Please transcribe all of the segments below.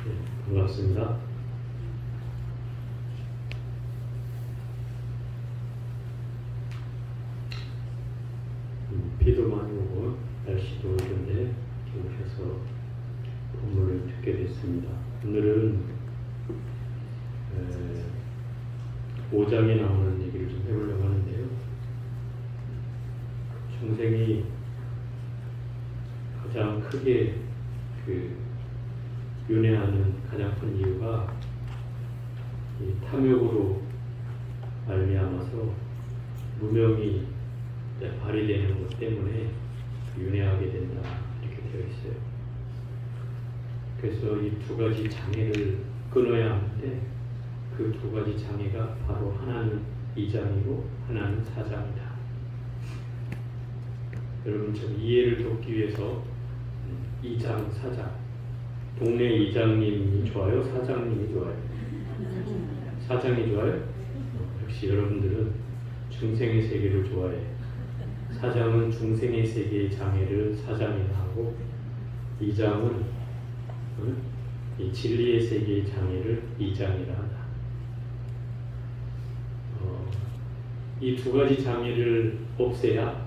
반갑습니다. 비도 많이 오고 날씨도 이런데 오셔서 본문을 듣게 됐습니다. 오늘은 5장에 나오는 얘기를 좀 해보려고 하는데요. 중생이 가장 크게 윤회하는 가장 큰 이유가 이 탐욕으로 말미암아서 무명이 발휘되는 것 때문에 윤회하게 된다, 이렇게 되어 있어요. 그래서 이 두 가지 장애를 끊어야 하는데 그 두 가지 장애가 바로 하나는 2장이고 하나는 4장이다. 여러분 좀 이해를 돕기 위해서 2장, 4장, 동네 이장님이 좋아요? 사장님이 좋아요? 사장이 좋아요? 역시 여러분들은 중생의 세계를 좋아해. 사장은 중생의 세계의 장애를 사장이라 하고, 이장은 이 진리의 세계의 장애를 이장이라 한다. 이 두 가지 장애를 없애야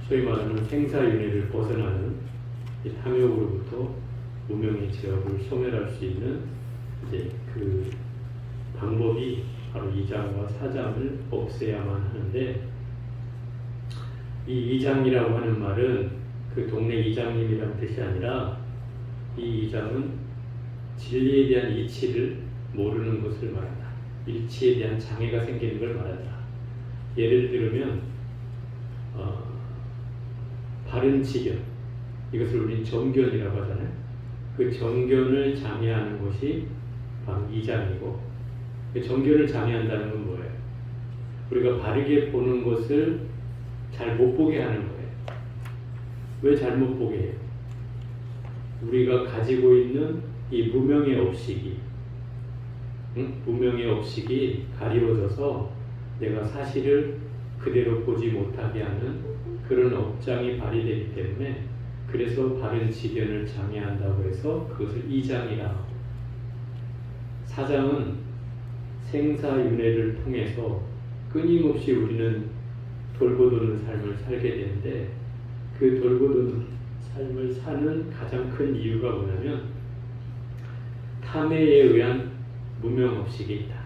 소위 말하는 생사윤회를 벗어나는 이 탐욕으로부터 무명의 제업을 소멸할 수 있는 이제 그 방법이 바로 2장과 4장을 없애야만 하는데, 이 2장이라고 하는 말은 그 동네 이장님이라는 뜻이 아니라, 이 2장은 진리에 대한 이치를 모르는 것을 말한다. 일치에 대한 장애가 생기는 걸 말한다. 예를 들면 바른 지견, 이것을 우리는 정견이라고 하잖아요. 그 정견을 장애하는 것이 바로 2장이고, 그 정견을 장애한다는 건 뭐예요? 우리가 바르게 보는 것을 잘 못 보게 하는 거예요. 왜 잘 못 보게 해요? 우리가 가지고 있는 이 무명의 업식이, 무명의 업식이 가리워져서 내가 사실을 그대로 보지 못하게 하는 그런 업장이 발휘되기 때문에, 그래서 바른 지견을 장애한다고 해서 그것을 2장이라 하고, 4장은 생사윤회를 통해서 끊임없이 우리는 돌고 도는 삶을 살게 되는데, 그 돌고 도는 삶을 사는 가장 큰 이유가 뭐냐면 탐에 의한 무명업식이 있다.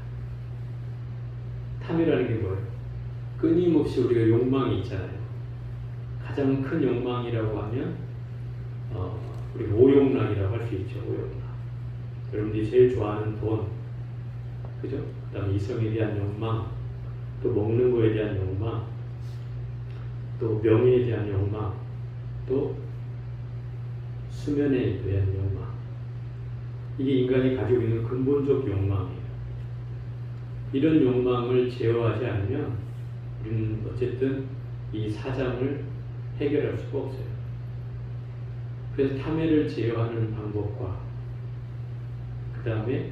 탐이라는 게 뭐예요? 끊임없이 우리가 욕망이 있잖아요. 가장 큰 욕망이라고 하면 우리가 오욕락이라고 할 수 있죠. 오욕락. 여러분들이 제일 좋아하는 돈, 그죠? 그 다음에 이성에 대한 욕망, 또 먹는 거에 대한 욕망, 또 명예에 대한 욕망, 또 수면에 대한 욕망. 이게 인간이 가지고 있는 근본적 욕망이에요. 이런 욕망을 제어하지 않으면 우리는 어쨌든 이 4장을 해결할 수가 없어요. 그래서 탐해를 제어하는 방법과 그 다음에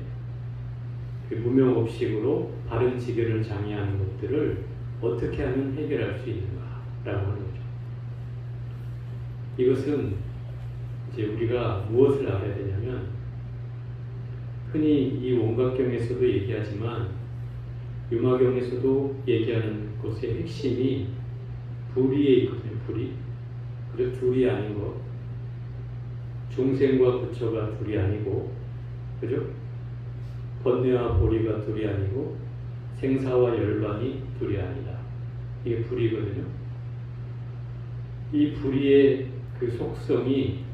그 무명업식으로 바른 지견을 장애하는 것들을 어떻게 하면 해결할 수 있는가라고 하는 거죠. 이것은 이제 우리가 무엇을 알아야 되냐면, 흔히 이 원각경에서도 얘기하지만 유마경에서도 얘기하는 것의 핵심이 불의에 있거든요. 불의. 그래서 둘이 아닌 것. 중생과 부처가 둘이 아니고, 그죠? 번뇌와 보리가 둘이 아니고, 생사와 열반이 둘이 아니다. 이게 불의거든요. 이 불의의 그 속성이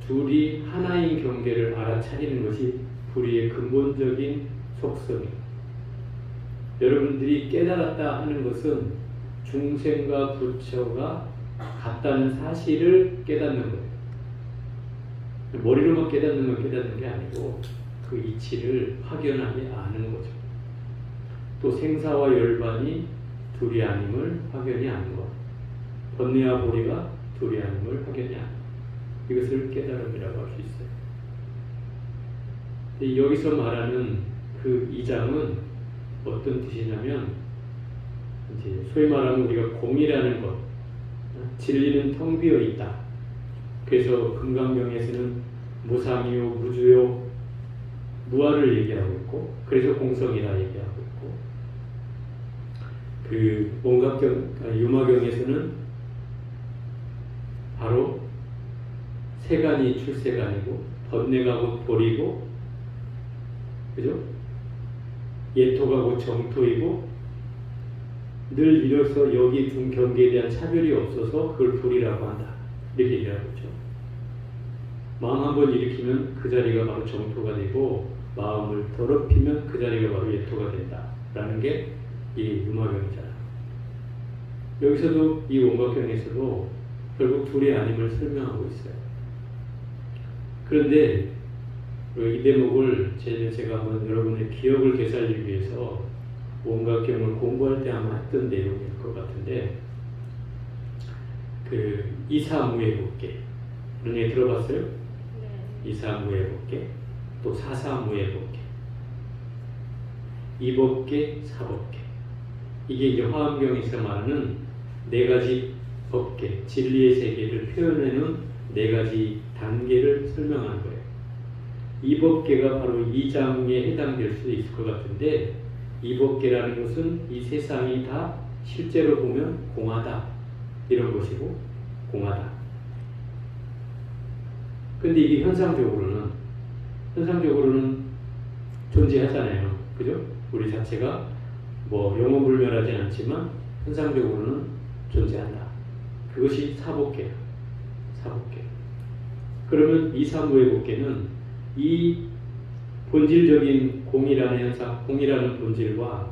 둘이 하나인 경계를 알아차리는 것이 불의의 근본적인 속성입니다. 여러분들이 깨달았다 하는 것은 중생과 부처가 같다는 사실을 깨닫는 거예요. 머리로만 깨닫는 게 아니고 그 이치를 확연하게 아는 거죠. 또 생사와 열반이 둘이 아님을 확연히 아는 것, 번뇌와 보리가 둘이 아님을 확연히 아는 것, 이것을 깨달음이라고 할 수 있어요. 근데 여기서 말하는 그 2장은 어떤 뜻이냐면, 이제 소위 말하면 우리가 공이라는 것, 진리는 텅 비어 있다. 그래서 금강경에서는 무상이요, 무주요, 무아를 얘기하고 있고, 그래서 공성이라 얘기하고 있고, 그 원각경, 유마경에서는 바로 세간이 출세간이고, 번뇌가 곧 볼이고, 그죠? 예토가 곧 정토이고, 늘 이래서 여기 두 경계에 대한 차별이 없어서 그걸 불이라고 한다. 이렇게 얘기하고 있죠. 마음 한번 일으키면 그 자리가 바로 정토가 되고, 마음을 더럽히면 그 자리가 바로 예토가 된다. 라는 게 이 유마경이잖아요. 여기서도 이 원각경에서도 결국 둘의 아님을 설명하고 있어요. 그런데 이 대목을 제가 한번 여러분의 기억을 되살리기 위해서 원각경을 공부할 때 아마 했던 내용일 것 같은데, 그 이사무예법계 그런 얘기 들어봤어요? 네. 이사무예법계, 또 사사무예법계, 이법계, 사법계. 이게 이제 화엄경에서 말하는 네 가지 법계, 진리의 세계를 표현하는 네 가지 단계를 설명하는 거예요. 이법계가 바로 이 장에 해당될 수도 있을 것 같은데, 이법계라는 것은 이 세상이 다 실제로 보면 공하다 이런 것이고, 공하다. 근데 이게 현상적으로는 존재하잖아요. 그죠? 우리 자체가 뭐 영원불멸하진 않지만 현상적으로는 존재한다. 그것이 사법계야. 사법계. 그러면 이 사무예법계는 이 본질적인 공이라는 현상, 공이라는 본질과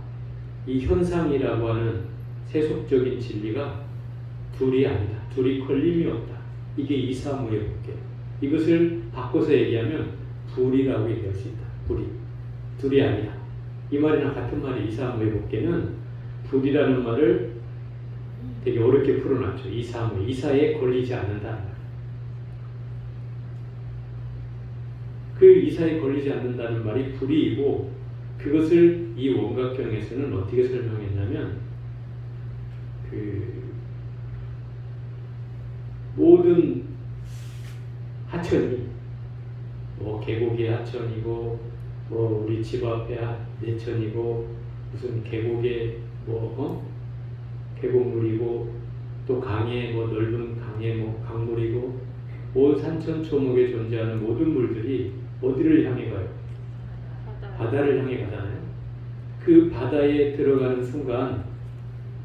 이 현상이라고 하는 세속적인 진리가 둘이 아니다. 둘이 걸림이 없다. 이게 이사무예법계. 이것을 바꿔서 얘기하면 불이라고 얘기할 수 있다. 불이. 둘이 아니다. 이 말이랑 같은 말이 이사무예법계는 불이라는 말을 되게 어렵게 풀어놨죠. 이사무. 이사에 걸리지 않는다. 그 이사에 걸리지 않는다는 말이 불이이고, 그것을 이 원각경에서는 어떻게 설명했냐면, 그 모든 하천이 뭐 계곡의 하천이고, 뭐 우리 집 앞에 내천이고, 무슨 계곡에 계곡물이고, 또 강에 넓은 강에 강물이고, 온 산천초목에 존재하는 모든 물들이 어디를 향해 가요? 바다를 향해 가잖아요. 그 바다에 들어가는 순간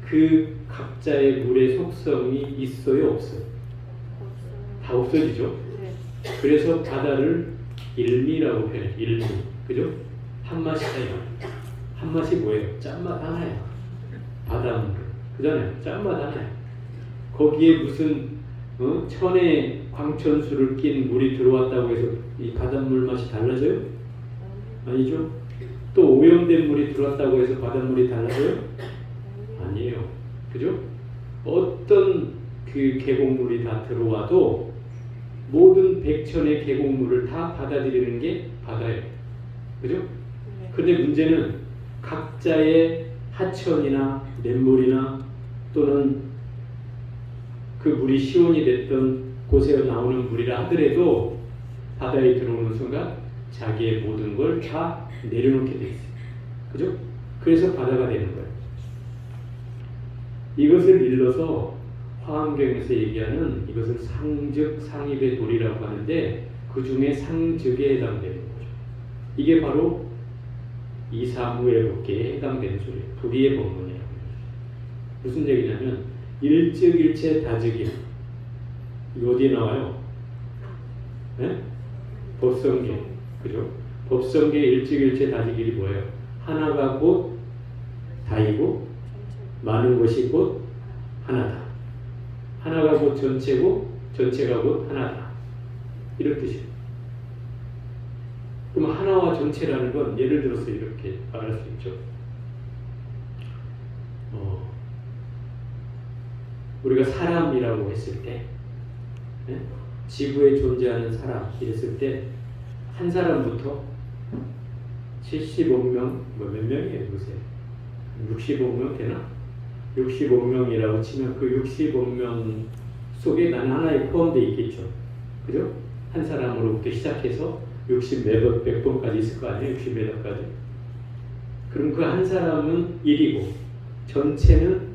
그 각자의 물의 속성이 있어요, 없어요? 다 없어지죠. 그래서 바다를 일미라고 표현해요. 일미. 그죠? 한 맛이 차이가. 한 맛이 뭐예요? 짠맛 하나예요. 바닷물. 그잖아요. 짠맛 하나예요. 거기에 무슨 천의 광천수를 낀 물이 들어왔다고 해서 이 바닷물 맛이 달라져요? 아니죠. 또 오염된 물이 들어왔다고 해서 바닷물이 달라져요? 아니에요. 그죠? 어떤 그 계곡물이 다 들어와도 모든 백천의 계곡물을 다 받아들이는 게 바다예요. 그죠? 근데 문제는 각자의 하천이나 냇물이나 또는 그 물이 시온이 됐던 곳에 나오는 물이라 하더라도 바다에 들어오는 순간 자기의 모든 걸 다 내려놓게 돼 있어요. 그죠? 그래서 바다가 되는 거예요. 이것을 일러서 화엄경에서 얘기하는 이것을 상즉 상입의 도리라고 하는데, 그 중에 상즉에 해당되는 거죠. 이게 바로 이사무예법계에 해당되는 소리예요. 불의의 법문이에요. 무슨 얘기냐면 일즉일체 다즉임. 이거 어디에 나와요? 네? 법성계. 그죠? 법성계 일즉일체 다즉일이 뭐예요? 하나가 곧 다이고 많은 것이 곧 하나다. 하나가 곧 전체고 전체가 곧 하나다. 이런 뜻이에요. 그럼 하나와 전체라는 건 예를 들어서 이렇게 말할 수 있죠. 우리가 사람이라고 했을 때, 지구에 존재하는 사람 이랬을 때, 한 사람부터 75명, 몇 명이에요 요새? 65명 되나? 65명이라고 치면 그 65명 속에 나는 하나에 포함되어 있겠죠. 그죠? 한 사람으로부터 시작해서 60 몇 번까지 있을 거 아니에요? 60 몇 번까지. 그럼 그 한 사람은 1이고 전체는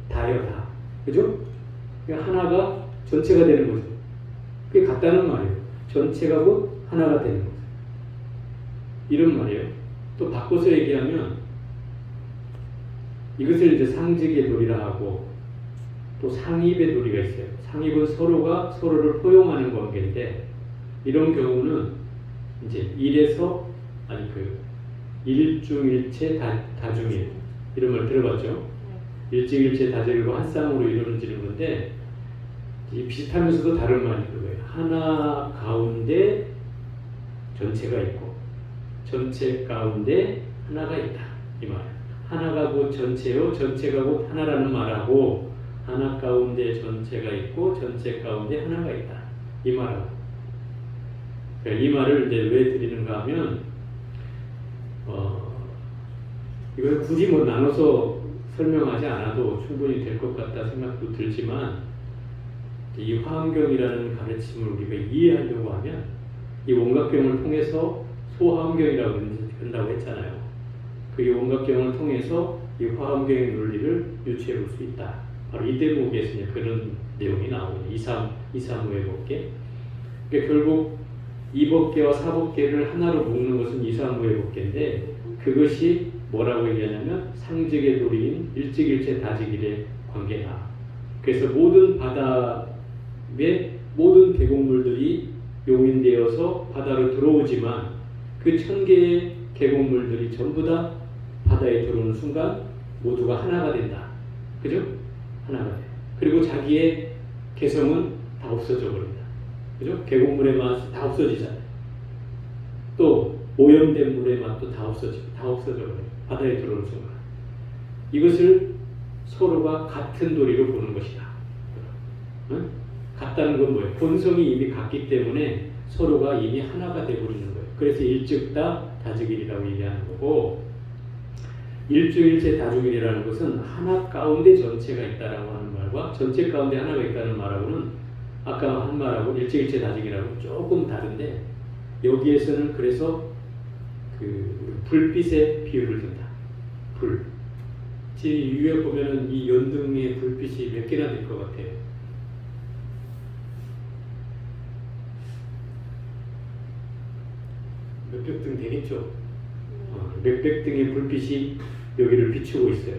다예요, 다. 그죠? 그러니까 하나가 전체가 되는 거죠. 그게 같다는 말이에요. 전체가 곧 하나가 되는 거죠. 이런 말이에요. 또 바꿔서 얘기하면 이것을 이제 상직의 도리라 하고 또 상입의 도리가 있어요. 상입은 서로가 서로를 포용하는 관계인데 이런 경우는 이제 일중일체 다중일 이런 걸 들어봤죠? 일중일체 다중일과 한 쌍으로 이루어지는 건데 이 비슷하면서도 다른 말이 그거예요. 하나 가운데 전체가 있고 전체 가운데 하나가 있다 이 말이에요. 하나가 곧 전체요, 전체가 곧 하나라는 말하고 하나 가운데 전체가 있고 전체 가운데 하나가 있다 이 말하고. 그러니까 이 말을 이제 왜 드리는가 하면 이걸 굳이 뭐 나눠서 설명하지 않아도 충분히 될 것 같다 생각도 들지만 이 화엄경이라는 가르침을 우리가 이해하려고 하면 이 원각경을 통해서 소화엄경이라고 한다고 했잖아요. 그 원각경을 통해서 이 화엄경의 논리를 유추해 볼 수 있다. 바로 이 대목에서 이제 그런 내용이 나오죠. 2, 3, 5의 법계. 그러니까 결국 이법계와 사법계를 하나로 묶는 것은 2, 3, 5의 법계인데 그것이 뭐라고 얘기하냐면 상직의 도리인 일직일체 다직일의 관계다. 그래서 모든 바다의 모든 계곡물들이 용인되어서 바다로 들어오지만 그 1000개의 계곡물들이 전부 다 바다에 들어오는 순간 모두가 하나가 된다. 그죠? 하나가 돼. 그리고 자기의 개성은 다 없어져 버린다. 그죠? 계곡물의 맛이 다 없어지잖아요. 또 오염된 물의 맛도 다 없어져 버려요. 바다에 들어오는 순간. 이것을 서로가 같은 도리로 보는 것이다. 응? 같다는 건 뭐예요? 본성이 이미 같기 때문에 서로가 이미 하나가 되어버리는 거예요. 그래서 일즉다 다중일이라고 얘기하는 거고, 일중일체 다중일이라는 것은 하나 가운데 전체가 있다라고 하는 말과 전체 가운데 하나가 있다는 말하고는 아까 한 말하고 일체일체 다중이라고 조금 다른데, 여기에서는 그래서 그 불빛의 비유를 든다. 불. 지금 위에 보면은 이 연등의 불빛이 몇 개나 될 것 같아요. 몇백 등 되겠죠. 몇백 등의 불빛이 여기를 비추고 있어요.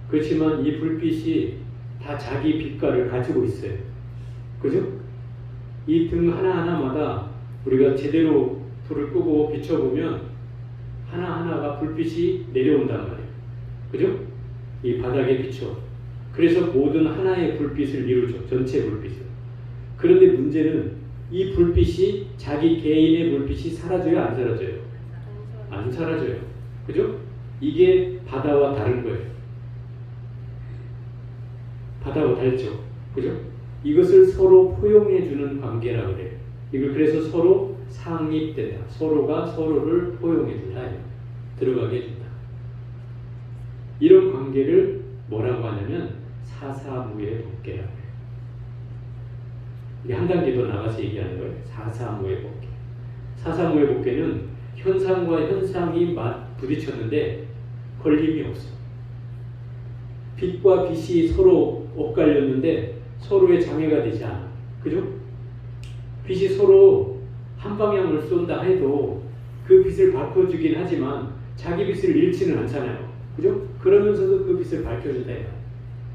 그렇지만 이 불빛이 다 자기 빛깔을 가지고 있어요. 그죠? 이 등 하나하나마다 우리가 제대로 불을 끄고 비춰보면 하나하나가 불빛이 내려온단 말이에요. 그죠? 이 바닥에 비춰. 그래서 모든 하나의 불빛을 이루죠. 전체 불빛을. 그런데 문제는 이 불빛이 자기 개인의 불빛이 사라져요? 안 사라져요? 안 사라져요. 그죠? 이게 바다와 다른 거예요. 바다와 다르죠. 그죠? 이것을 서로 포용해주는 관계라고 그래요. 이걸 그래서 서로 상입된다. 서로가 서로를 포용해준다. 들어가게 해준다. 이런 관계를 뭐라고 하냐면 사사무의 법계라고 해요. 이게 한 단계 더 나가서 얘기하는 거예요. 사사무의 법계. 사사무의 법계는 현상과 현상이 부딪혔는데 걸림이 없어. 빛과 빛이 서로 엇갈렸는데 서로의 장애가 되지 않아. 그죠? 빛이 서로 한 방향을 쏜다 해도 그 빛을 밝혀주긴 하지만 자기 빛을 잃지는 않잖아요. 그죠? 그러면서도 그 빛을 밝혀준다 해요.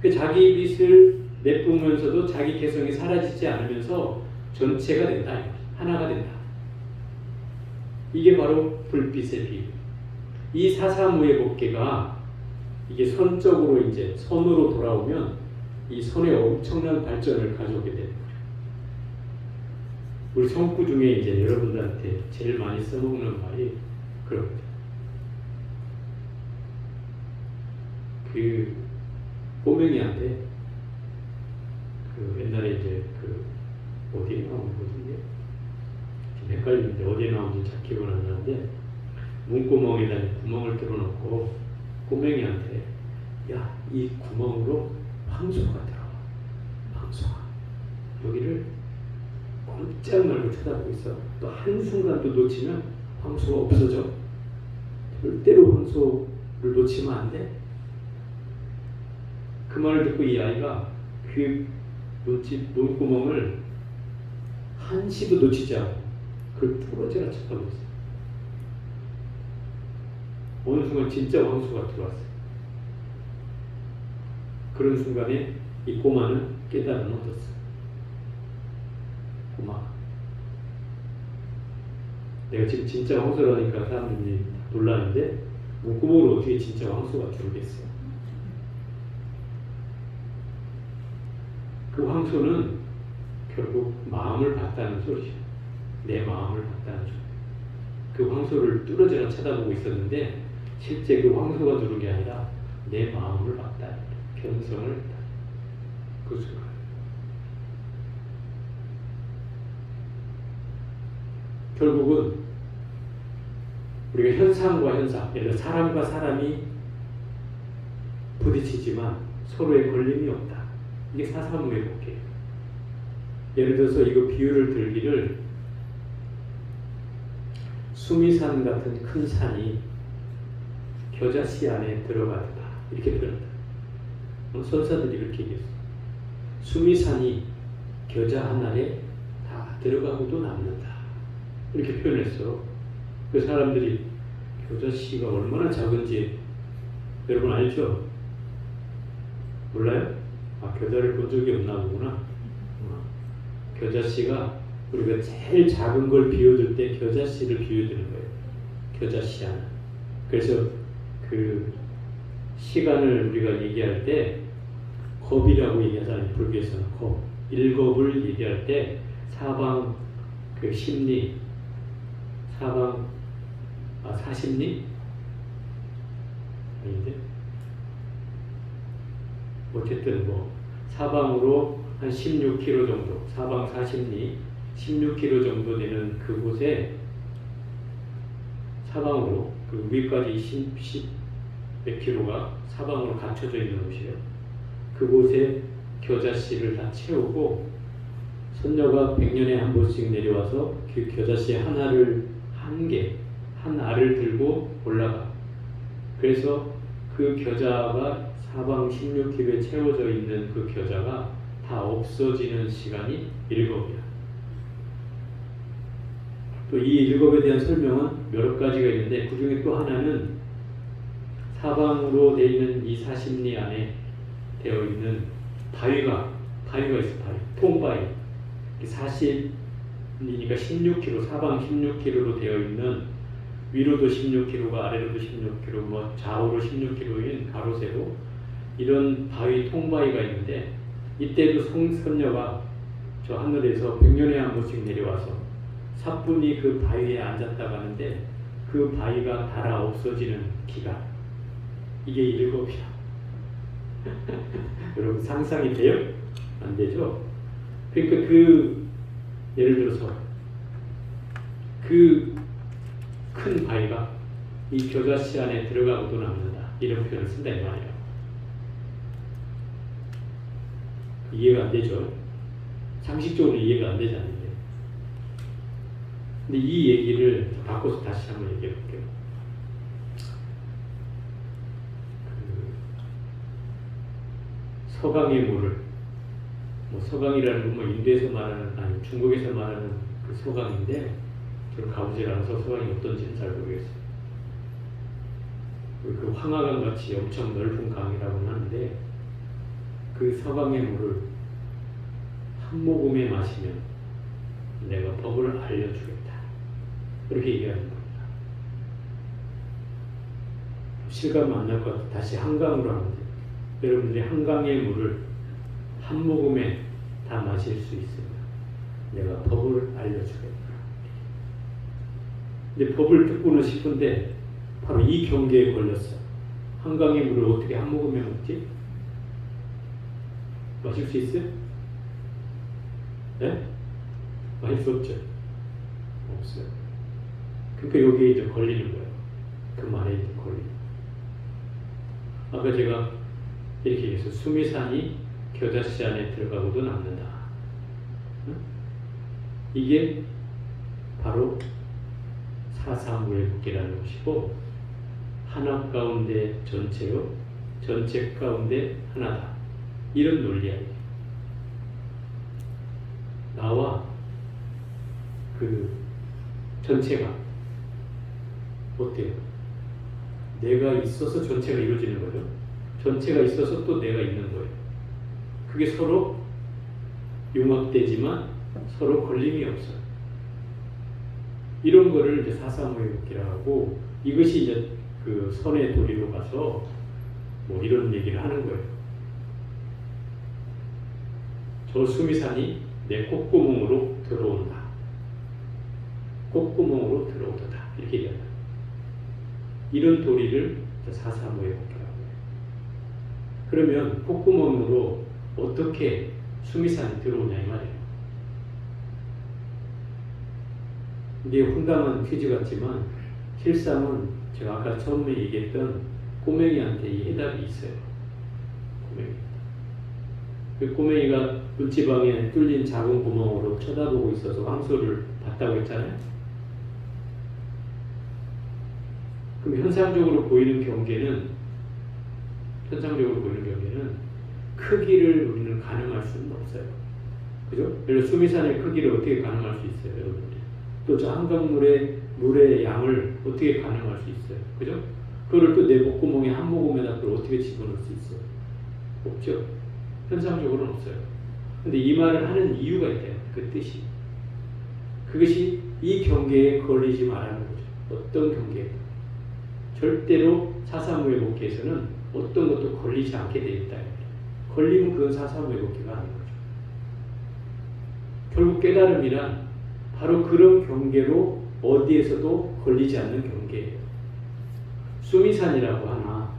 그 자기 빛을 내뿜으면서도 자기 개성이 사라지지 않으면서 전체가 된다. 하나가 된다. 이게 바로 불빛의 비유. 이 사사무의 법계가 이게 선적으로 이제 선으로 돌아오면 이 선의 엄청난 발전을 가져오게 되는 거예요. 우리 성구 중에 이제 여러분들한테 제일 많이 써먹는 말이 그런 거죠. 그 꼬맹이한테 그 옛날에 이제 그 어디에 나온 거지? 지금 헷갈리는데 어디에 나온지 잘 기억은 안 나는데 문구멍에다 구멍을 뚫어놓고 꼬맹이한테 야, 이 구멍으로 황소가 들어와. 황소가 여기를 꼼짝 말고 쳐다보고 있어. 또 한순간도 놓치면 황소가 없어져. 절대로 황소를 놓치면 안 돼. 그 말을 듣고 이 아이가 귀 눈구멍을 한시도 놓치지 않고 그걸 뚫어져라 쳐다보고 있어. 어느 순간 진짜 황소가 들어왔어요. 그런 순간에 이 꼬마는 깨달음을 얻었어. 꼬마, 내가 지금 진짜 황소라니까 사람들이 놀라는데 문구멍으로 어떻게 진짜 황소가 들어오겠어. 그 황소는 결국 마음을 봤다는 소리죠. 내 마음을 봤다는 소리. 그 황소를 뚫어져라 쳐다보고 있었는데 실제 그 황소가 들어온 게 아니라 내 마음을 봤다. 견성을 했다. 그 순간. 결국은 우리가 현상과 현상, 예를 들어 사람과 사람이 부딪히지만 서로의 걸림이 없다. 이게 사사무예법이에요. 예를 들어서 이거 비유를 들기를 수미산 같은 큰 산이 겨자씨 안에 들어가다 이렇게 표현한다. 선사들이 이렇게 얘기했어. 수미산이 겨자 한 알에 다 들어가고도 남는다. 이렇게 표현했어. 그 사람들이 겨자씨가 얼마나 작은지 여러분 알죠? 몰라요? 아, 겨자를 본 적이 없나 보구나. 겨자씨가 우리가 제일 작은 걸 비워둘 때 겨자씨를 비워드는 거예요. 겨자씨 하나. 그래서 그 시간을 우리가 얘기할 때 겁이라고 얘기하잖아요. 불교에서는 겁. 일겁을 얘기할 때 사방 그 심리, 사심리? 아닌데? 어쨌든 뭐 사방으로 한 16km 정도, 사방 40리, 16km 정도 되는 그곳에 사방으로 그 위까지 10 몇 킬로가 사방으로 갖춰져 있는 곳이에요. 그곳에 겨자씨를 다 채우고 선녀가 100년에 한 번씩 내려와서 그 겨자씨 하나를 한 알을 들고 올라가. 그래서 그 겨자가 사방 16km에 채워져 있는 그 겨자가 다 없어지는 시간이 일겁이야. 또 이 일겁에 대한 설명은 여러 가지가 있는데 그 중에 또 하나는 사방으로 되어 있는 이 사심리 안에 되어 있는 바위가 있어. 바위, 통바위. 40리니까 16km, 사방 16km로 되어 있는 위로도 16km가 아래로도 16km, 뭐 좌우로 16km인 가로 세로 이런 바위 통바위가 있는데 이때도 선녀가 저 하늘에서 100년에 한 번씩 내려와서 사뿐히 그 바위에 앉았다 가는데 그 바위가 닳아 없어지는 기간, 이게 일겁이야. 여러분 상상이 돼요? 안 되죠? 그러니까 예를 들어서 그 큰 바위가 이 겨자씨 안에 들어가고도 남는다. 이런 표현을 쓴다 이 말이에요. 이해가 안 되죠? 상식적으로 이해가 안 되지 않는데. 근데 이 얘기를 바꿔서 다시 한번 얘기해 볼게요. 서강의 물을, 뭐 서강이라는 건 뭐 인도에서 말하는, 아니 중국에서 말하는 그 서강인데 저는 가보질 않아서 서강이 어떤지는 잘 모르겠어요. 그 황하강 같이 엄청 넓은 강이라고 하는데 그 서강의 물을 한 모금에 마시면 내가 법을 알려주겠다. 그렇게 얘기하는 겁니다. 실감 안 날 것 같아. 다시 한강으로 하면 돼요. 여러분들이 한강의 물을 한 모금에 다 마실 수 있으면 내가 법을 알려주겠다. 근데 법을 듣고는 싶은데 바로 이 경계에 걸렸어. 한강의 물을 어떻게 한 모금에 먹지? 마실 수 있어요? 네? 마실 수 없죠? 없어요. 그러니까 여기에 이제 걸리는 거예요. 그 말에 이제 걸리는 거예요. 아까 제가 이렇게 얘기했어요. 수미산이 겨자씨 안에 들어가고도 남는다. 응? 이게 바로 사사무예국이라는 것이고, 하나 가운데 전체요, 전체 가운데 하나다, 이런 논리야. 나와 그 전체가 어때요? 내가 있어서 전체가 이루어지는 거죠. 전체가 있어서 또 내가 있는 거예요. 그게 서로 융합되지만 서로 걸림이 없어요. 이런 거를 이제 사사무예국이라고 하고, 이것이 이제 그 선의 도리로 가서 뭐 이런 얘기를 하는 거예요. 저 수미산이 내 콧구멍으로 들어온다. 콧구멍으로 들어오다. 이렇게 얘기합니다. 이런 도리를 사사무예국이라고 해요. 그러면 콧구멍으로 어떻게 수미산이 들어오냐 이 말이에요. 이게 황당한 퀴즈 같지만 실상은 제가 아까 처음에 얘기했던 꼬맹이한테 이 해답이 있어요. 꼬맹이. 그 꼬맹이가 문지방에 뚫린 작은 구멍으로 쳐다보고 있어서 황소를 봤다고 했잖아요. 그럼 현상적으로 보이는 경계는 크기를 우리는 가늠할 수는 없어요. 그죠? 예를 들어 수미산의 크기를 어떻게 가늠할 수 있어요, 여러분들이? 또 저 한강물의 물의 양을 어떻게 가늠할 수 있어요? 그죠? 그거를 또 내 목구멍에 한 모금에다 그걸 어떻게 집어넣을 수 있어요? 없죠? 현상적으로는 없어요. 근데 이 말을 하는 이유가 있대요. 그 뜻이. 그것이 이 경계에 걸리지 말라는 거죠. 어떤 경계에. 절대로 사사무예국에서는 어떤 것도 걸리지 않게 되어 있다. 걸리면 그건 사사무예국가 아닌 거죠. 결국 깨달음이란 바로 그런 경계로 어디에서도 걸리지 않는 경계예요. 수미산이라고 하나,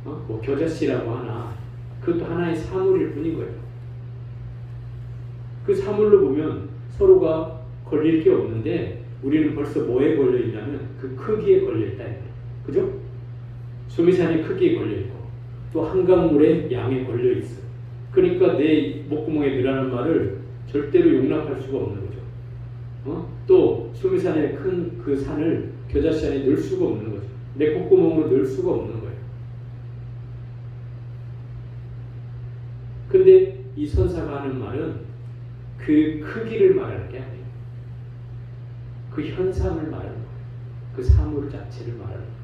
뭐 겨자씨라고 하나, 그것도 하나의 사물일 뿐인 거예요. 그 사물로 보면 서로가 걸릴 게 없는데 우리는 벌써 뭐에 걸려 있냐면 그 크기에 걸려 있다. 그죠? 수미산의 크기에 걸려 있고 또 한강물의 양에 걸려 있어. 그러니까 내 목구멍에 넣으라는 말을 절대로 용납할 수가 없는 거죠. 또 수미산의 큰 그 산을 겨자씨 안에 넣을 수가 없는 거죠. 내 콧구멍으로 넣을 수가 없는 거예요. 근데 이 선사가 하는 말은 그 크기를 말하는 게 아니에요. 그 현상을 말하는 거예요. 그 사물 자체를 말하는 거예요.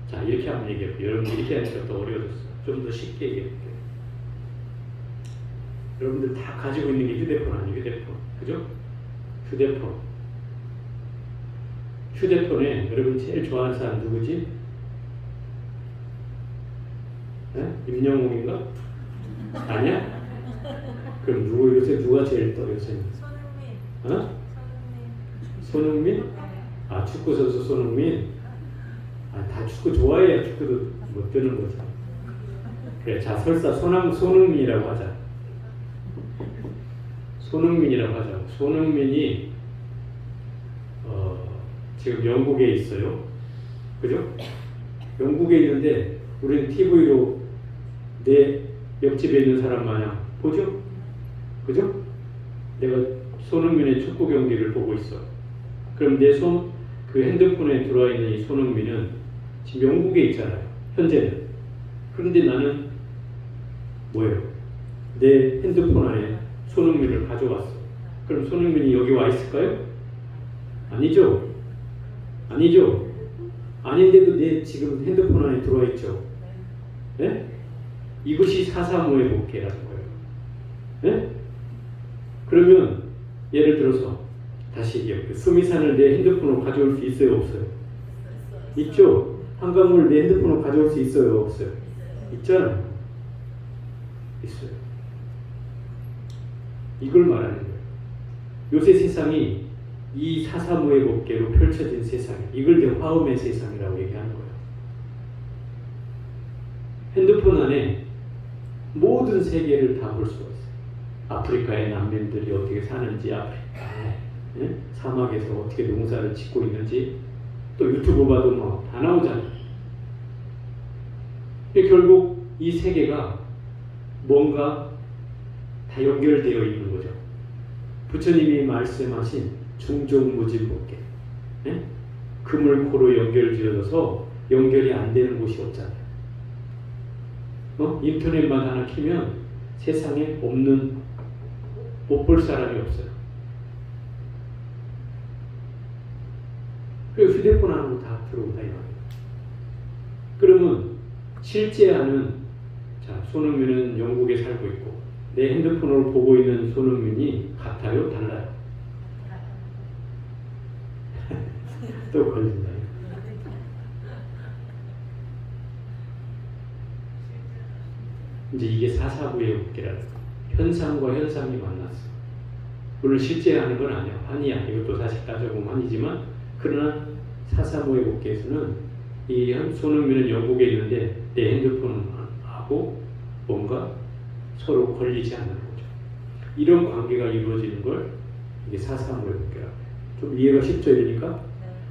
자, 이렇게 한번 얘기해볼게요. 여러분 이렇게 하니까 더 어려워졌어요. 좀 더 쉽게 얘기해볼게요. 여러분들 다 가지고 있는 게 휴대폰 아니에요? 휴대폰. 그죠? 휴대폰. 휴대폰에 여러분 제일 좋아하는 사람 누구지? 네? 임영웅인가? 아니야? 그럼 누구 요새 누가 제일 떠 요새? 손흥민. 손흥민? 아, 축구 선수 손흥민. 아, 다 축구 좋아해야 축구도 못 뜨는 거죠. 그래, 자, 설사 손흥민이라고 하자. 손흥민이라고 하자. 손흥민이 지금 영국에 있어요. 그죠? 영국에 있는데 우리는 TV로 내 옆집에 있는 사람 마냥 보죠? 그죠? 내가 손흥민의 축구 경기를 보고 있어. 그럼 내 그 핸드폰에 들어와 있는 이 손흥민은 지금 영국에 있잖아요. 현재는. 그런데 나는 뭐예요? 내 핸드폰 안에 손흥민을 가져왔어. 그럼 손흥민이 여기 와 있을까요? 아니죠. 아니죠. 아닌데도 내 지금 핸드폰 안에 들어와 있죠. 네? 이것이 사사무예국계라는 거예요. 네? 그러면 예를 들어서 다시 얘기해볼게요. 수미산을 내 핸드폰으로 가져올 수 있어요? 없어요? 있죠. 한강물 내 핸드폰으로 가져올 수 있어요? 없어요? 있잖아요. 있어요. 이걸 말하는 거예요. 요새 세상이 이 사사무예국계로 펼쳐진 세상, 이걸 이제 화음의 세상이라고 얘기하는 거예요. 핸드폰 안에 모든 세계를 다 볼 수가 있어요. 아프리카의 난민들이 어떻게 사는지, 사막에서 어떻게 농사를 짓고 있는지, 또 유튜브 봐도 뭐 다 나오잖아요. 결국 이 세계가 뭔가 다 연결되어 있는 거죠. 부처님이 말씀하신 중종무진법계, 네? 금을 코로 연결지어서 연결이 안 되는 곳이 없잖아요. 인터넷만 하나 키면 세상에 없는, 못 볼 사람이 없어요. 그리고 휴대폰 하나 다 들어온다 이 말이에요. 그러면 실제 하는, 자, 손흥민은 영국에 살고 있고 내 핸드폰으로 보고 있는 손흥민이 같아요? 달라요? 또 걸린다. 이제 이게 사사구의 법계라는 거. 현상과 현상이 만났어. 물론 실제 하는 건 아니야. 환이야. 이것도 사실 따져보면 환이지만, 그러나 사사구의 법계에서는 이 손흥민은 영국에 있는데 내 핸드폰하고 뭔가 서로 걸리지 않는 거죠. 이런 관계가 이루어지는 걸 이게 사사구의 법계라고 해요. 좀 이해가 쉽죠? 이러니까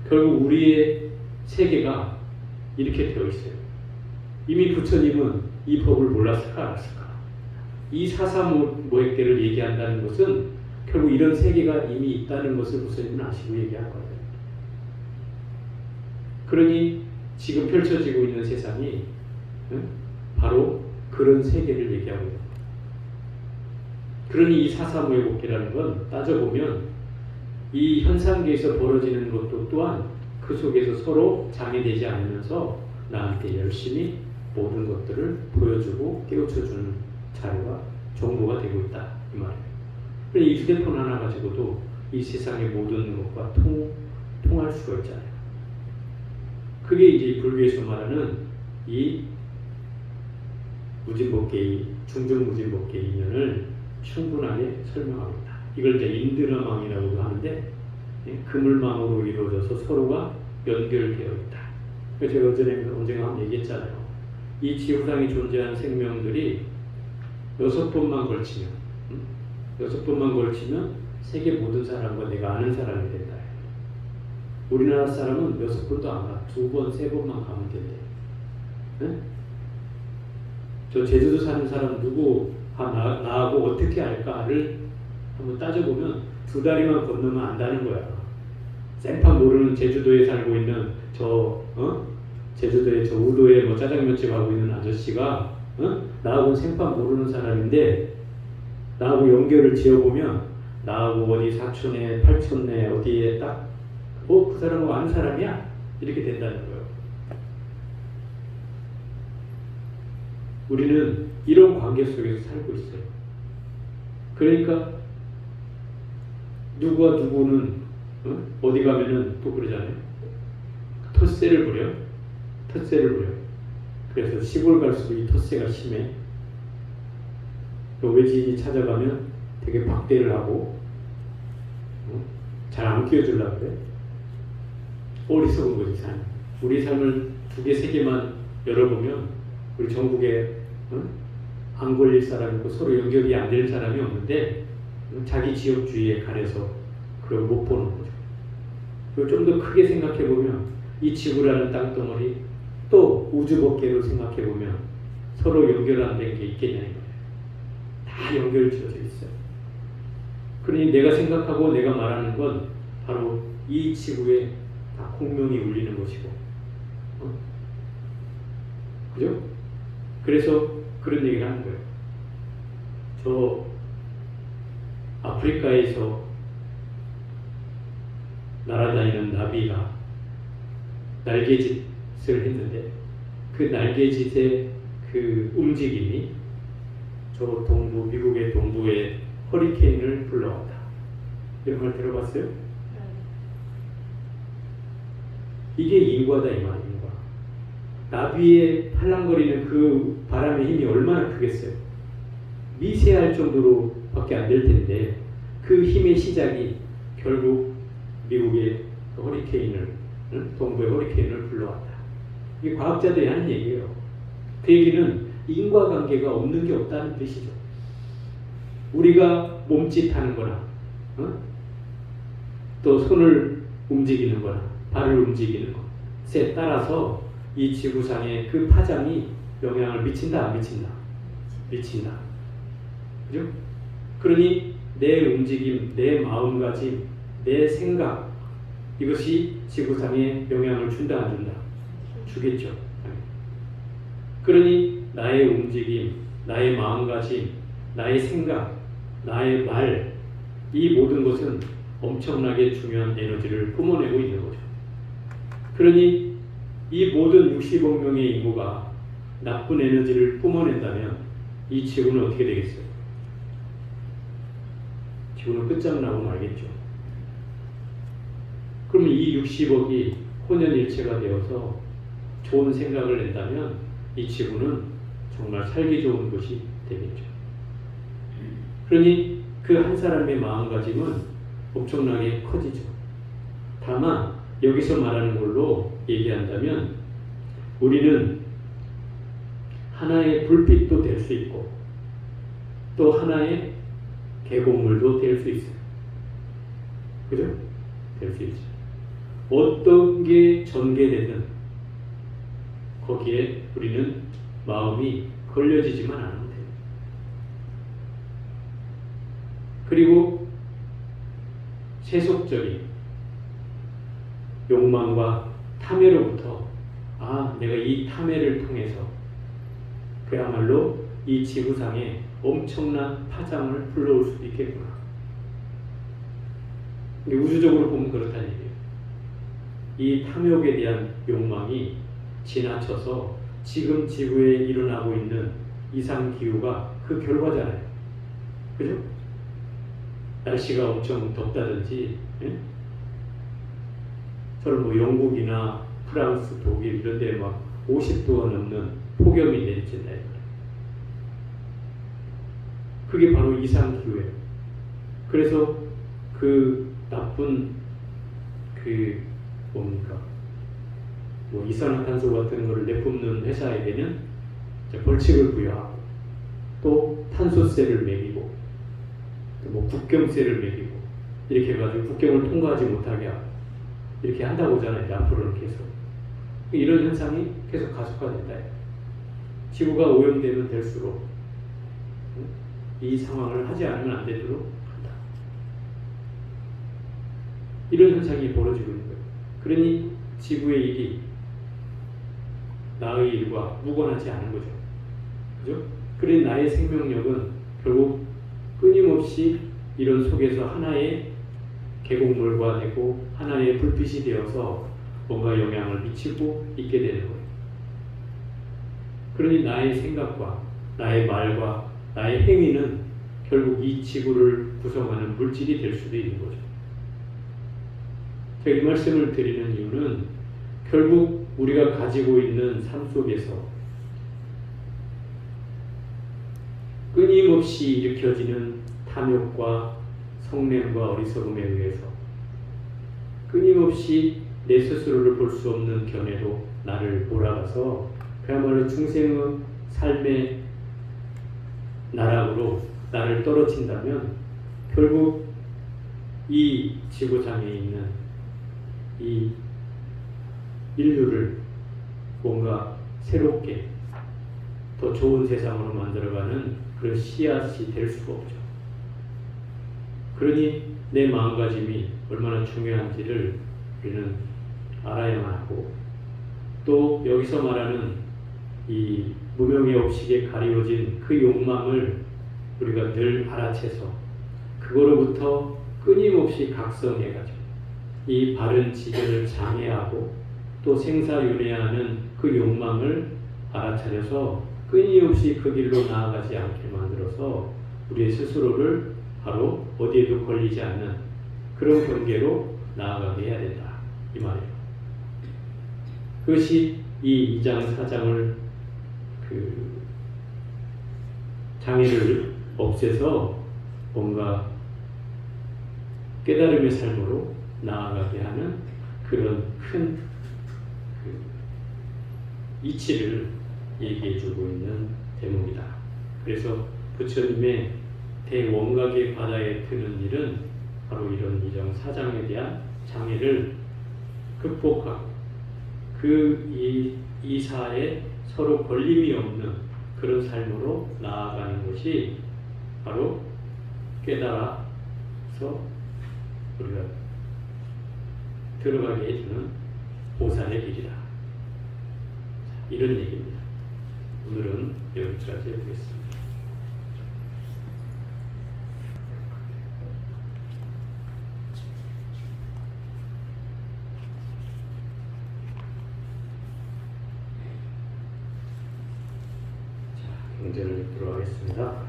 결국 우리의 세계가 이렇게 되어 있어요. 이미 부처님은 이 법을 몰랐을까 알았을까? 이 사사모획계를 얘기한다는 것은 결국 이런 세계가 이미 있다는 것을 부처님은 아시고 얘기한 거예요. 그러니 지금 펼쳐지고 있는 세상이 바로 그런 세계를 얘기하고 있는 거예요. 그러니 이 사사모획계라는 건 따져보면 이 현상계에서 벌어지는 것도 또한 그 속에서 서로 장애되지 않으면서 나한테 열심히 모든 것들을 보여주고 깨우쳐주는 자료가 정보가 되고 있다 이 말이에요. 이 휴대폰 하나 가지고도 이 세상의 모든 것과 통할 수가 있잖아요. 그게 이제 불교에서 말하는 이 무진법계의 중정무진법계의 인연을 충분하게 설명합니다. 이걸 이제 인드라망이라고도 하는데, 그물망으로 이루어져서 서로가 연결되어 있다. 제가 언젠가 한번 얘기했잖아요. 이 지구상에 존재하는 생명들이 6번만 걸치면, 6번만 걸치면 세계 모든 사람과 내가 아는 사람이 된다. 우리나라 사람은 6번도 안 가. 2번, 3번만 가면 된대. 네? 저 제주도 사는 사람 누구 나하고 어떻게 알까를 한번 따져보면 2다리만 건너면 안다는 거야. 생판 모르는 제주도에 살고 있는 제주도에 저 우도에 뭐 짜장면집 하고 있는 아저씨가 나하고 생판 모르는 사람인데 나하고 연결을 지어보면 나하고 어디 사촌에 팔촌에 어디에 딱 그 사람하고 아는 사람이야? 이렇게 된다는 거예요. 우리는 이런 관계 속에서 살고 있어요. 그러니까 누구와 누구는 어디 가면은 또 그러잖아요. 텃세를 부려. 그래서 시골 갈수록 이 텃세가 심해. 또 외지인이 찾아가면 되게 박대를 하고 잘 안 끼워주려고 그래. 어리석은 거지 삶. 우리 삶을 2개, 3개만 열어보면 우리 전국에 안 걸릴 사람이 있고 서로 연결이 안 되는 사람이 없는데 자기 지역주의에 가려서 그걸 못 보는 거죠. 그리고 좀 더 크게 생각해보면 이 지구라는 땅덩어리 또 우주법계로 생각해보면 서로 연결 안 된 게 있겠냐는 거예요. 다 연결지어져 있어요. 그러니 내가 생각하고 내가 말하는 건 바로 이 지구에 다 공명이 울리는 것이고, 그죠? 그래서 그런 얘기를 하는 거예요. 저 아프리카에서 날아다니는 나비가 날개짓을 했는데 그 날개짓의 그 움직임이 저 동부, 미국의 동부에 허리케인을 불러온다. 이런 걸 들어봤어요? 이게 인과다 이 말이야. 인과. 나비의 팔랑거리는 그 바람의 힘이 얼마나 크겠어요. 미세할 정도로 밖에 안 될 텐데 그 힘의 시작이 결국 미국의 허리케인을, 동부의 허리케인을 불러왔다. 이게 과학자들이 하는 얘기예요. 그 얘기는 인과관계가 없는 게 없다는 뜻이죠. 우리가 몸짓하는 거나 또 손을 움직이는 거나 발을 움직이는 것에 따라서 이 지구상의 그 파장이 영향을 미친다 안 미친다? 미친다. 그죠? 그러니 내 움직임, 내 마음가짐, 내 생각, 이것이 지구상에 영향을 준다 안 준다? 주겠죠. 그러니 나의 움직임, 나의 마음가짐, 나의 생각, 나의 말, 이 모든 것은 엄청나게 중요한 에너지를 뿜어내고 있는 거죠. 그러니 이 모든 60억 명의 인구가 나쁜 에너지를 뿜어낸다면 이 지구는 어떻게 되겠어요? 지구는 끝장나고 말겠죠. 그러면 이 60억이 혼연일체가 되어서 좋은 생각을 낸다면 이 지구는 정말 살기 좋은 곳이 되겠죠. 그러니 그 한 사람의 마음가짐은 엄청나게 커지죠. 다만 여기서 말하는 걸로 얘기한다면 우리는 하나의 불빛도 될 수 있고 또 하나의 계곡물도 될 수 있어요. 그죠? 될 수 있죠. 어떤 게 전개되든 거기에 우리는 마음이 걸려지지만 않으면 돼요. 그리고 세속적인 욕망과 탐욕로부터 내가 이 탐욕을 통해서 그야말로 이 지구상에 엄청난 파장을 불러올 수도 있겠구나. 우주적으로 보면 그렇다는 얘기예요. 이 탐욕에 대한 욕망이 지나쳐서 지금 지구에 일어나고 있는 이상기후가 그 결과잖아요. 그죠? 날씨가 엄청 덥다든지, 예? 저는 뭐 영국이나 프랑스, 독일 이런 데 막 50도가 넘는 폭염이 내리친다. 그게 바로 이상기후예요. 그래서 그 나쁜 뭐 이산화탄소 같은 거를 내뿜는 회사에게는 벌칙을 부여하고 또 탄소세를 매기고 또 뭐 국경세를 매기고 이렇게 해가지고 국경을 통과하지 못하게 하고 이렇게 한다고 하잖아요. 앞으로는 계속 이런 현상이 계속 가속화된다. 지구가 오염되면 될수록 이 상황을 하지 않으면 안 되도록 한다. 이런 현상이 벌어지고 있는 거예요. 그러니 지구의 일이 나의 일과 무관하지 않은 거죠. 그죠? 그러니 나의 생명력은 결국 끊임없이 이런 속에서 하나의 계곡물과 되고 하나의 불빛이 되어서 뭔가 영향을 미치고 있게 되는 거예요. 그러니 나의 생각과 나의 말과 나의 행위는 결국 이 지구를 구성하는 물질이 될 수도 있는 거죠. 제가 이 말씀을 드리는 이유는 결국 우리가 가지고 있는 삶 속에서 끊임없이 일으켜지는 탐욕과 성냄과 어리석음에 의해서 끊임없이 내 스스로를 볼 수 없는 견해로 나를 몰아가서 그야말로 중생의 삶의 나락으로 나를 떨어진다면 결국 이 지구상에 있는 이 인류를 뭔가 새롭게 더 좋은 세상으로 만들어가는 그런 씨앗이 될 수가 없죠. 그러니 내 마음가짐이 얼마나 중요한지를 우리는 알아야만 하고 또 여기서 말하는 이 무명의 업식에 가리워진 그 욕망을 우리가 늘 알아채서 그거로부터 끊임없이 각성해가지고 이 바른 지견을 장애하고 또 생사윤회하는 그 욕망을 알아차려서 끊임없이 그 길로 나아가지 않게 만들어서 우리의 스스로를 바로 어디에도 걸리지 않는 그런 경계로 나아가게 해야 된다. 이 말이에요. 그것이 이 2장 4장을 장애를 없애서 뭔가 깨달음의 삶으로 나아가게 하는 그런 큰 이치를 얘기해주고 있는 대목이다. 그래서 부처님의 대원각의 바다에 드는 일은 바로 이런 2장 4장에 대한 장애를 극복하고 그 이사에 서로 걸림이 없는 그런 삶으로 나아가는 것이 바로 깨달아서 우리가 들어가게 해주는 보살의 길이다. 이런 얘기입니다. 오늘은 여기까지 해보겠습니다. 경전을 읽도록 하겠습니다.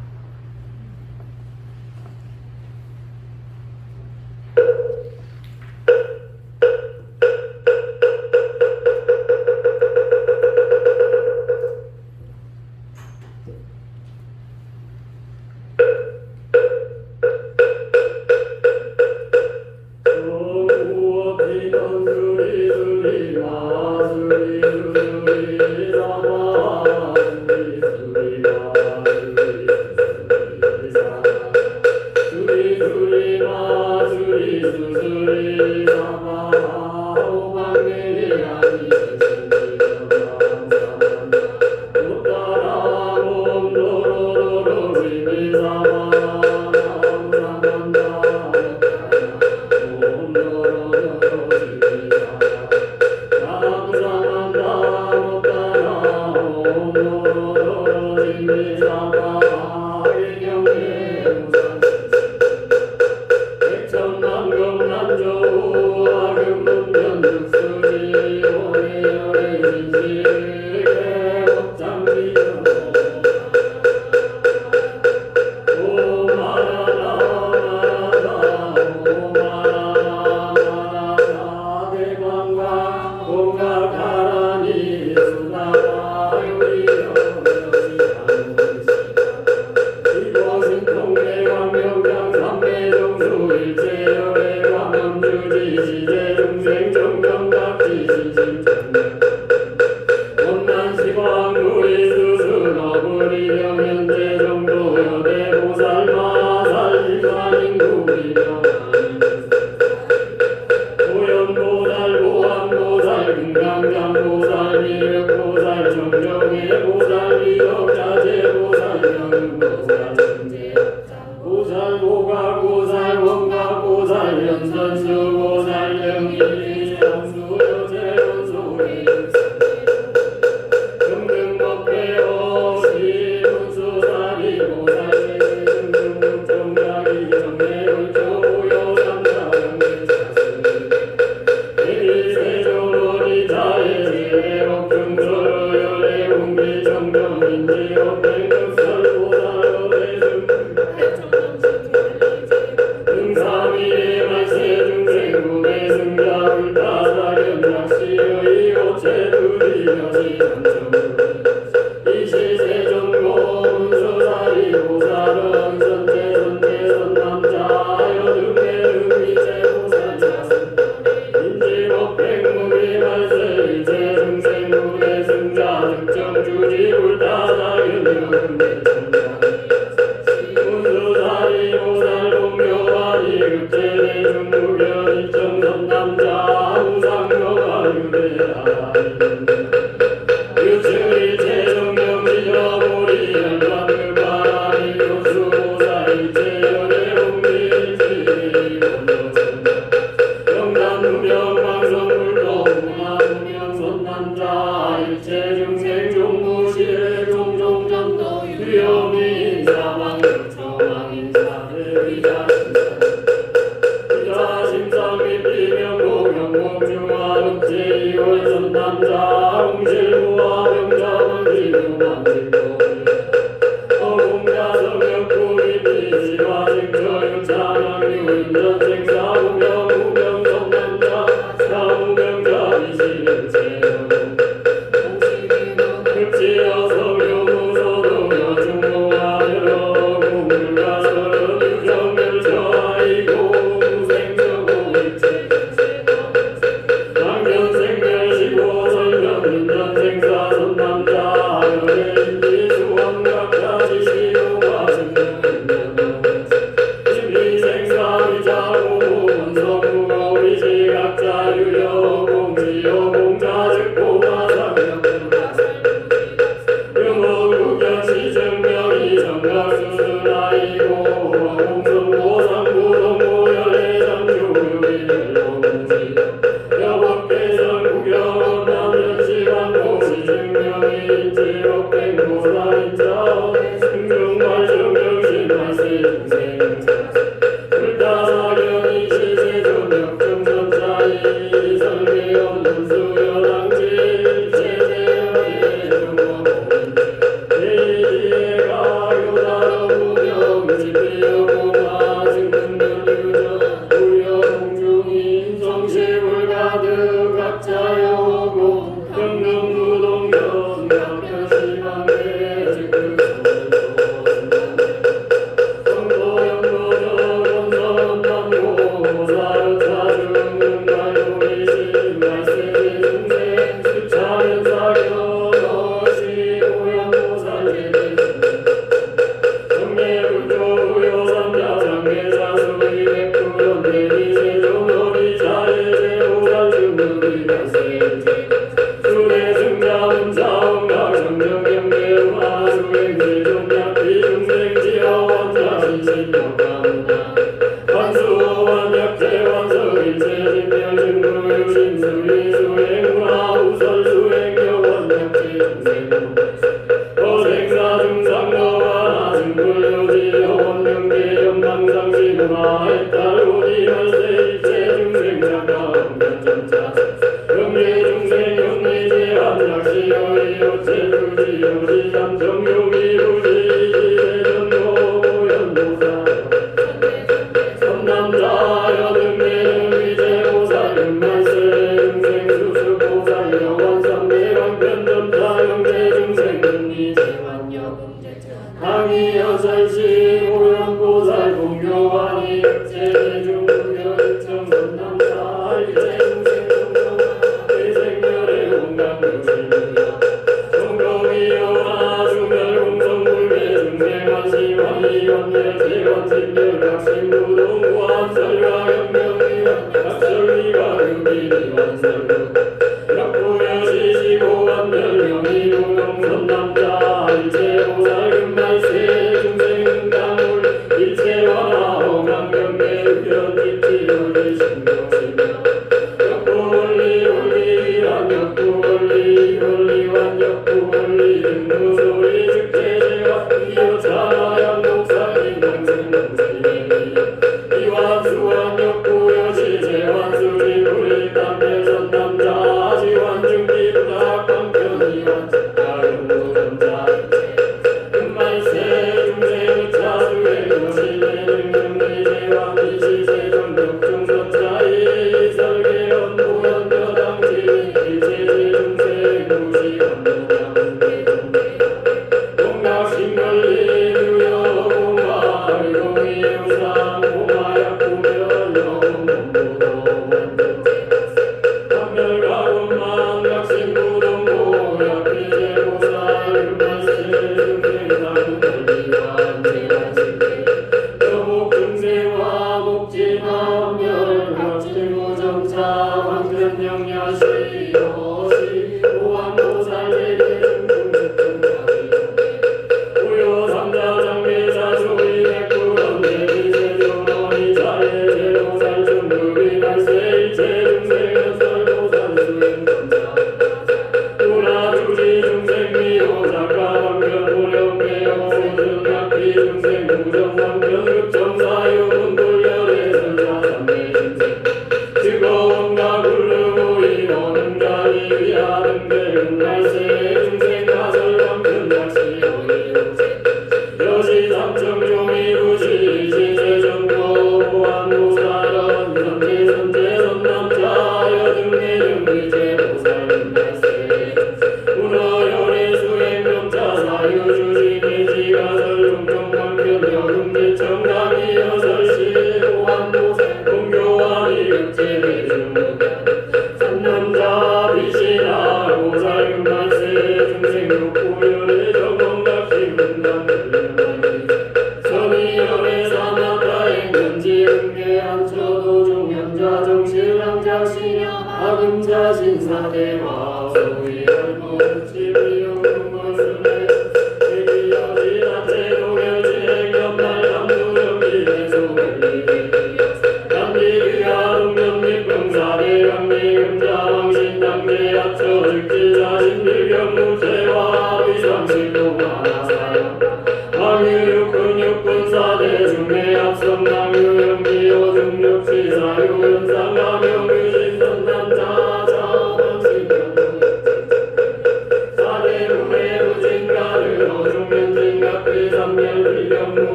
내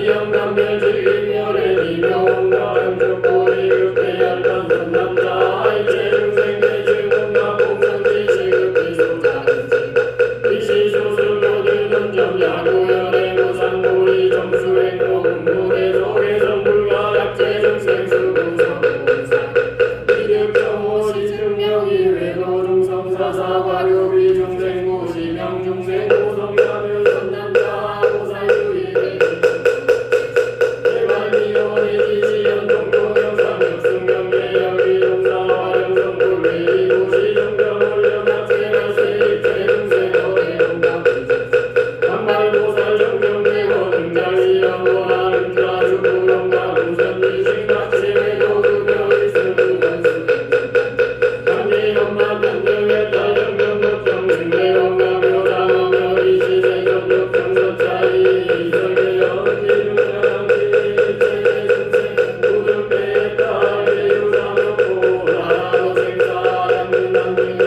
이영 남녀 즐기며 내 미묘 나름 좋고 이렇게 알만 남자 이제 중생 사사 과교비 중생 고시 명중생 고성사별 선남자 고사유일 대관이원의 지시연 동동영상 역승명계여기 동사화영성 골외이 고시 정경원령 세입체 중생 어대영감 강말고살 정경대원 응자시연원 응자주부영감 우선이식 마치외도 급여의 승부관수 강기연만 단등의 따정경덕정 승대원감 묘장어며 이시세전력 정서차이 이성의 연기중장지 일체중생 우등배에 따르게 유상없고 나라도 생사량은 남등의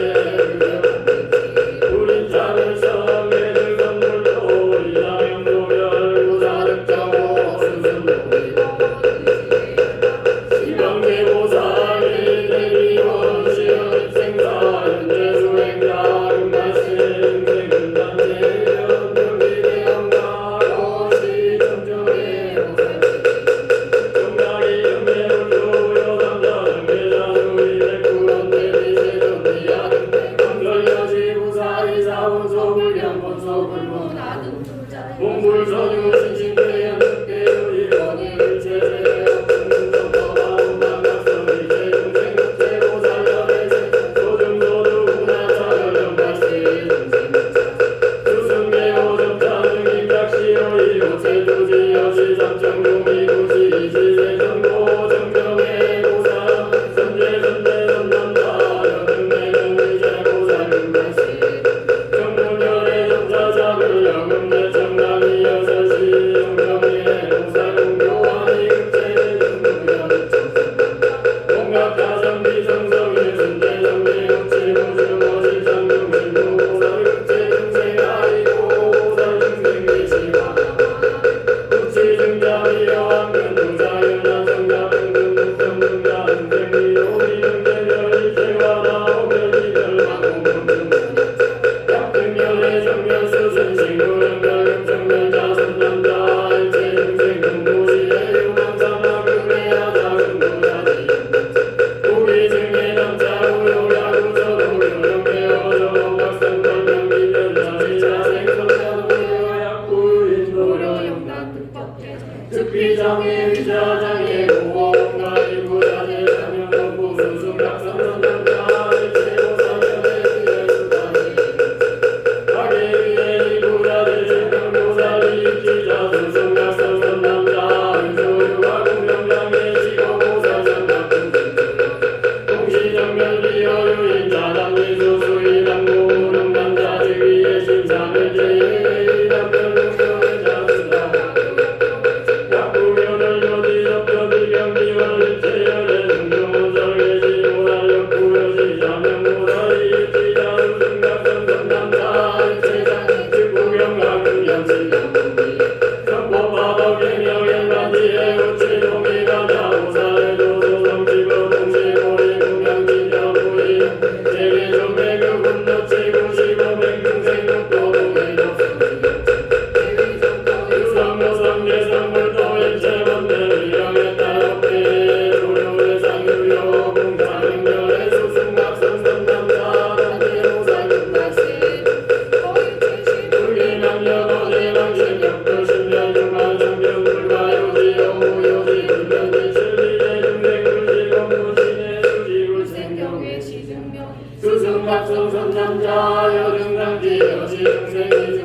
우린 자를 성애들 선물도 이상형 도별 무사득정호 스승도 시방계보살이 대비원 시연 생사 현재 수행자 금발신 생근단제 연등기대영가 고시 정정의 정당이 영매울조 여삼자 정계자 수위 백구런 대비세전 비야등 강설여시 부사리 사원소 불경본소 불문 몽불서유 신신대연 특대유리 원일 제세 특비장애 위자장애 고원가리 부자재 장명건부 수승각성선남자 일체고사면의 비례수다니 가계위에 부자재 재명고사리 입지자 수승각성선남자 의조유가 공명장애 지고고사장각금 공시정면비여유인 자장미수 수의당고 운영단자 즉위의 신사면제의 남편웅명의 자수다 약구면을 요지접견 경기원 일체열의 중종원설계 지고날력 구여시 자명고사리 일지자 수승각성 선남자 일체장 즉구경가 금경시 정법바덕행영행반지의 우치동이가자 고사의도 소성지거 동시고리 공양진여부이 제계종매그 군노치 구시고맹 중생국도 동해적성지 유성모성예성물도 일체번대 위령에 따롭게 조료의 상유요 공사능멸의 수승각성 선남자 단계로사금날씨 불기명령 어제방신 역도신년 중간성경 불가요지영무요지 불면지 실리제 중생불지 공무신의 수지불생경의 시승명 수승각성 선남자 여등강지 여시 중생이